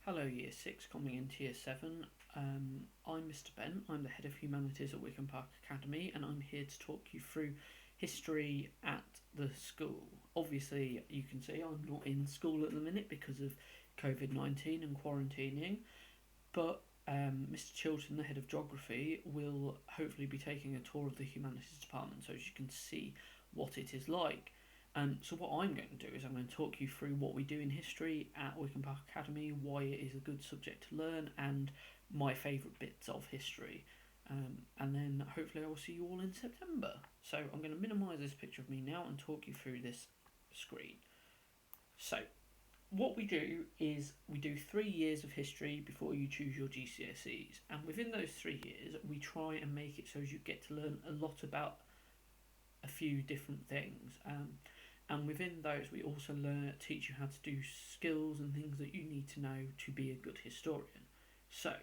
Hello, Year 6 coming into Year 7. I'm Mr. Ben. I'm the Head of Humanities at Wykham Park Academy, and I'm here to talk you through history at the school. Obviously, you can see I'm not in school at the minute because of COVID-19 and quarantining, but Mr. Chilton, the Head of Geography, will hopefully be taking a tour of the Humanities Department so as you can see what it is like. So what I'm going to do is I'm going to talk you through what we do in history at Wykham Park Academy, why it is a good subject to learn, and my favourite bits of history. And then hopefully I will see you all in September. So I'm going to minimise this picture of me now and talk you through this screen. So what we do is we do 3 years of history before you choose your GCSEs, and within those 3 years we try and make it so as you get to learn a lot about a few different things. And within those, we also teach you how to do skills and things that you need to know to be a good historian. So,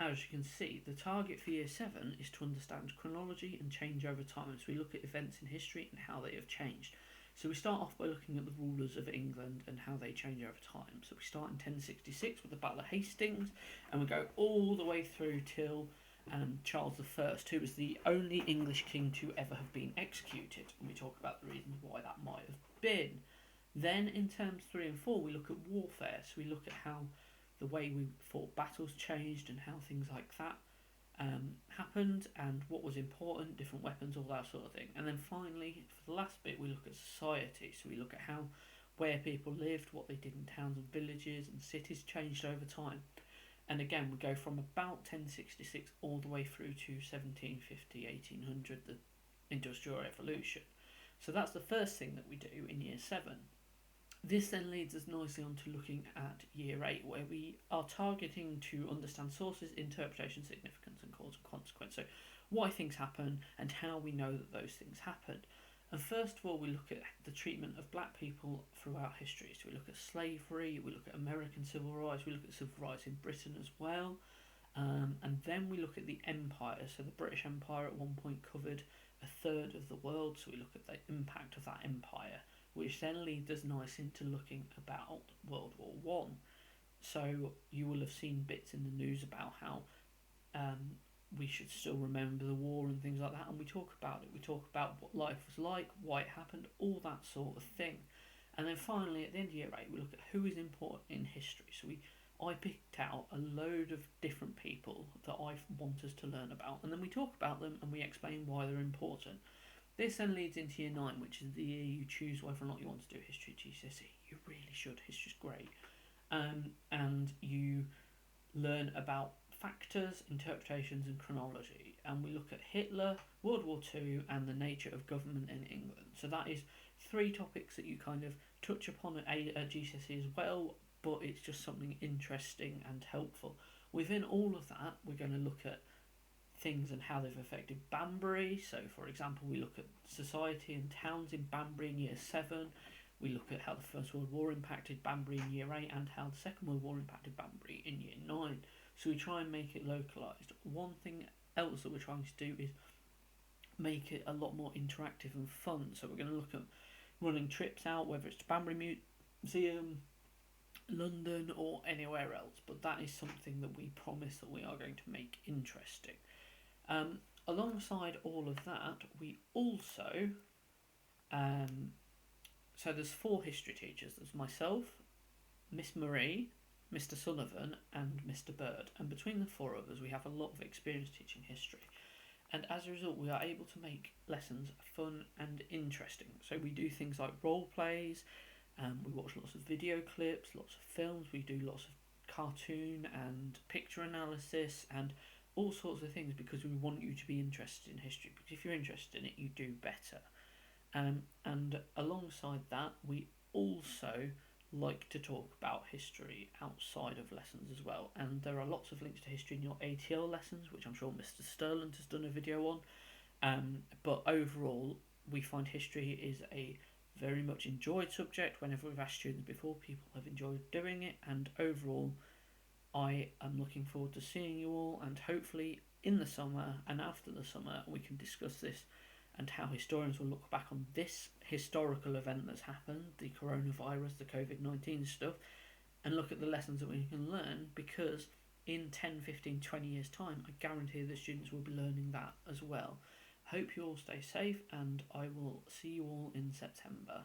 as you can see, the target for Year 7 is to understand chronology and change over time. So we look at events in history and how they have changed. So we start off by looking at the rulers of England and how they change over time. So we start in 1066 with the Battle of Hastings, and we go all the way through till Charles I, who was the only English king to ever have been executed, and we talk about the reasons why that might have been. Then in terms 3 and 4 we look at warfare, so we look at how the way we fought battles changed and how things like that happened and what was important, different weapons, all that sort of thing. And then finally, for the last bit, we look at society, so we look at how where people lived, what they did in towns and villages and cities changed over time. And again, we go from about 1066 all the way through to 1750, 1800, the Industrial Revolution. So that's the first thing that we do in Year 7. This then leads us nicely on to looking at Year 8, where we are targeting to understand sources, interpretation, significance, and cause and consequence. So why things happen and how we know that those things happened. And first of all, we look at the treatment of black people throughout history. So we look at slavery, we look at American civil rights, we look at civil rights in Britain as well. And then we look at the empire. So the British Empire at one point covered a third of the world. So we look at the impact of that empire, which then leads us nice into looking about World War One. So you will have seen bits in the news about how we should still remember the war and things like that, and we talk about it. We talk about what life was like, why it happened, all that sort of thing. And then finally, at the end of Year 8, we look at who is important in history. So I picked out a load of different people that I want us to learn about, and then we talk about them and we explain why they're important. This then leads into Year 9, which is the year you choose whether or not you want to do history GCSE. You really should. History's great. And you learn about factors, interpretations, and chronology. And we look at Hitler, World War II, and the nature of government in England. So that is 3 topics that you kind of touch upon at GCSE as well, but it's just something interesting and helpful. Within all of that, we're going to look at things and how they've affected Banbury. So, for example, we look at society and towns in Banbury in Year 7. We look at how the First World War impacted Banbury in Year 8 and how the Second World War impacted Banbury in Year 9. So we try and make it localised. One thing else that we're trying to do is make it a lot more interactive and fun. So we're going to look at running trips out, whether it's to Banbury Museum, London, or anywhere else. But that is something that we promise that we are going to make interesting. Alongside all of that, we also so there's 4 history teachers. There's myself, Miss Marie, Mr. Sullivan, and Mr. Bird. And between the 4 of us, we have a lot of experience teaching history. And as a result, we are able to make lessons fun and interesting. So we do things like role plays, we watch lots of video clips, lots of films, we do lots of cartoon and picture analysis and all sorts of things because we want you to be interested in history. Because if you're interested in it, you do better. And alongside that, we also like to talk about history outside of lessons as well. And there are lots of links to history in your ATL lessons, which I'm sure Mr. Sterland has done a video on. But overall, we find history is a very much enjoyed subject. Whenever we've asked students before, people have enjoyed doing it. And overall, I am looking forward to seeing you all, and hopefully in the summer and after the summer we can discuss this and how historians will look back on this historical event that's happened, the coronavirus, the COVID-19 stuff, and look at the lessons that we can learn, because in 10, 15, 20 years' time, I guarantee the students will be learning that as well. Hope you all stay safe, and I will see you all in September.